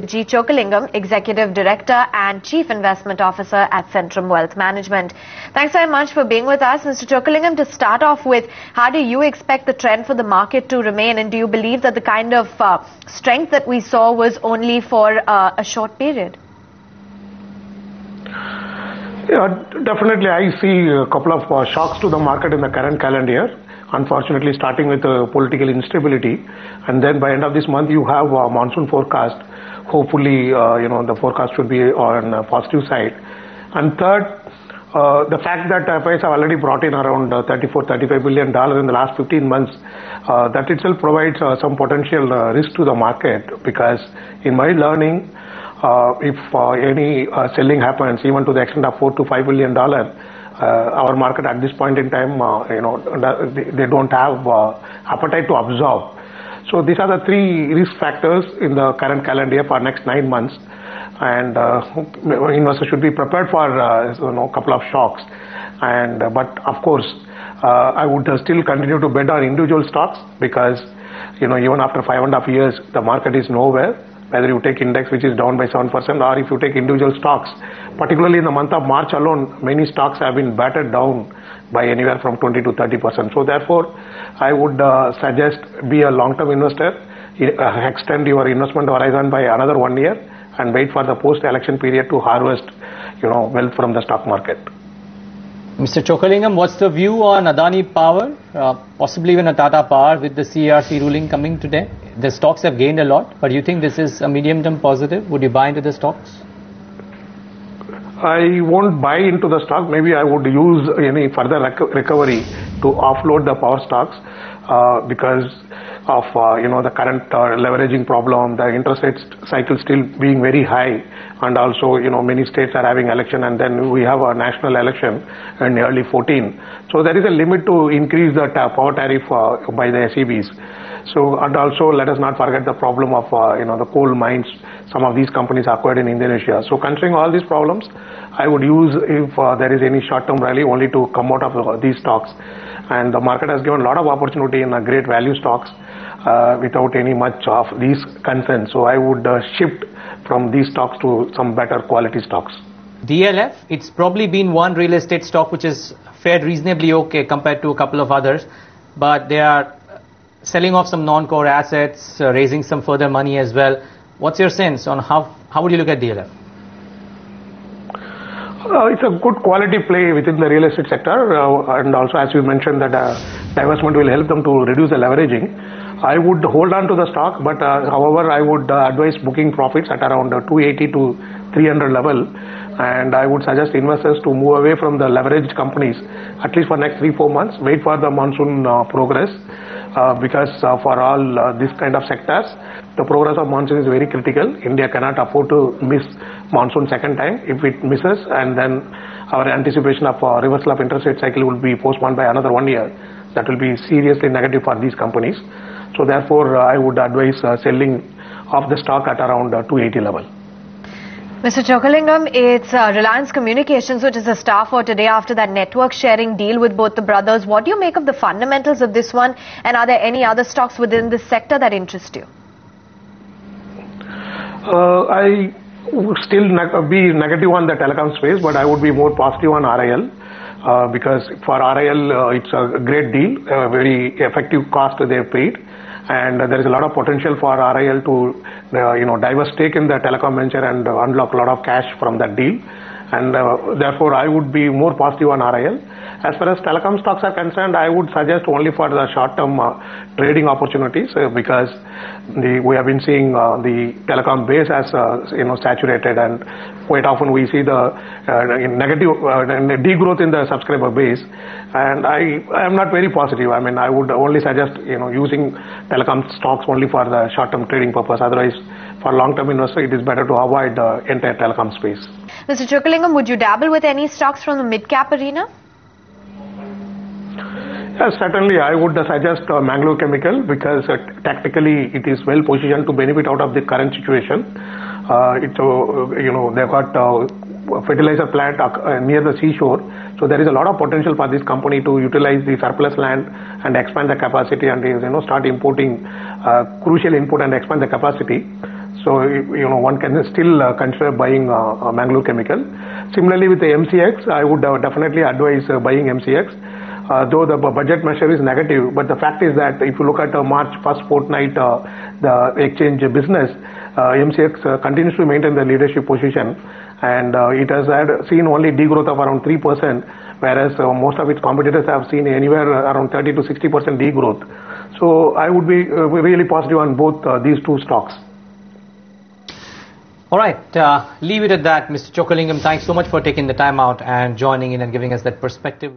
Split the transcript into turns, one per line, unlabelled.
G. Chokalingam, Executive Director and Chief Investment Officer at Centrum Wealth Management. Thanks very much for being with us. Mr. Chokalingam, to start off with, how do you expect the trend for the market to remain, and do you believe that the kind of strength that we saw was only for a short period?
Yeah, definitely I see a couple of shocks to the market in the current calendar year. Unfortunately, starting with political instability, and then by end of this month you have a monsoon forecast. Hopefully, the forecast should be on a positive side. And third, the fact that FIs have already brought in around $34-35 billion in the last 15 months, that itself provides some potential risk to the market, because in my learning, if any selling happens, even to the extent of $4-5 billion, our market at this point in time, they don't have appetite to absorb. So these are the three risk factors in the current calendar year for next 9 months, and investors should be prepared for a couple of shocks. But of course, I would still continue to bet on individual stocks, because even after 5.5 years, the market is nowhere. Whether you take index, which is down by 7%, or if you take individual stocks, particularly in the month of March alone, many stocks have been battered down by anywhere from 20 to 30%. So therefore, I would suggest be a long-term investor, extend your investment horizon by another 1 year, and wait for the post-election period to harvest, wealth from the stock market.
Mr. Chokalingam, what's the view on Adani Power, possibly even a Tata Power with the CERC ruling coming today? The stocks have gained a lot, but do you think this is a medium-term positive? Would you buy into the stocks?
I won't buy into the stock. Maybe I would use any further recovery to offload the power stocks, because of the current leveraging problem, the interest rate cycle still being very high, and also many states are having election, and then we have a national election in early 14. So there is a limit to increase the power tariff by the SEBs. So, and also let us not forget the problem of the coal mines some of these companies acquired in Indonesia. So considering all these problems, I would use, if there is any short-term rally, only to come out of these stocks. And the market has given a lot of opportunity in great value stocks without any much of these concerns. So I would shift from these stocks to some better quality stocks.
DLF, it's probably been one real estate stock which is fared reasonably okay compared to a couple of others, but they are selling off some non-core assets, raising some further money as well. What's your sense on how would you look at DLF?
It's a good quality play within the real estate sector, and also, as you mentioned, that divestment will help them to reduce the leveraging. I would hold on to the stock, but however, I would advise booking profits at around 280 to 300 level, and I would suggest investors to move away from the leveraged companies at least for next 3-4 months. Wait for the monsoon progress, because for all this kind of sectors, the progress of monsoon is very critical. India cannot afford to miss monsoon second time. If it misses, and then our anticipation of reversal of interest rate cycle will be postponed by another 1 year, that will be seriously negative for these companies. So therefore, I would advise selling of the stock at around 280 level.
Mr. Chokalingam, it's Reliance Communications which is a star for today after that network sharing deal with both the brothers. What do you make of the fundamentals of this one, and are there any other stocks within this sector that interest you?
I would still be negative on the telecom space, but I would be more positive on RIL, because for RIL it's a great deal, a very effective cost they have paid, and there is a lot of potential for RIL to divest stake in the telecom venture and unlock a lot of cash from that deal, and therefore I would be more positive on RIL. As far as telecom stocks are concerned, I would suggest only for the short-term trading opportunities, because we have been seeing the telecom base as saturated, and quite often we see the negative degrowth in the subscriber base, and I am not very positive. I mean, I would only suggest using telecom stocks only for the short-term trading purpose. Otherwise, for long-term investor, it is better to avoid the entire telecom space.
Mr. Chokalingam, would you dabble with any stocks from the mid-cap arena?
Yes, certainly I would suggest Mangalore Chemical, because tactically it is well positioned to benefit out of the current situation. They've got fertilizer plant near the seashore, so there is a lot of potential for this company to utilize the surplus land and expand the capacity, and start importing crucial input and expand the capacity. So, one can still consider buying Mangalore Chemical. Similarly, with the MCX, I would definitely advise buying MCX. Though the budget measure is negative, but the fact is that if you look at March first fortnight, the exchange business, MCX continues to maintain the leadership position, and it has seen only degrowth of around 3%, whereas most of its competitors have seen anywhere around 30 to 60% degrowth. So I would be really positive on both these two stocks.
All right, leave it at that. Mr. Chokkalingam, thanks so much for taking the time out and joining in and giving us that perspective.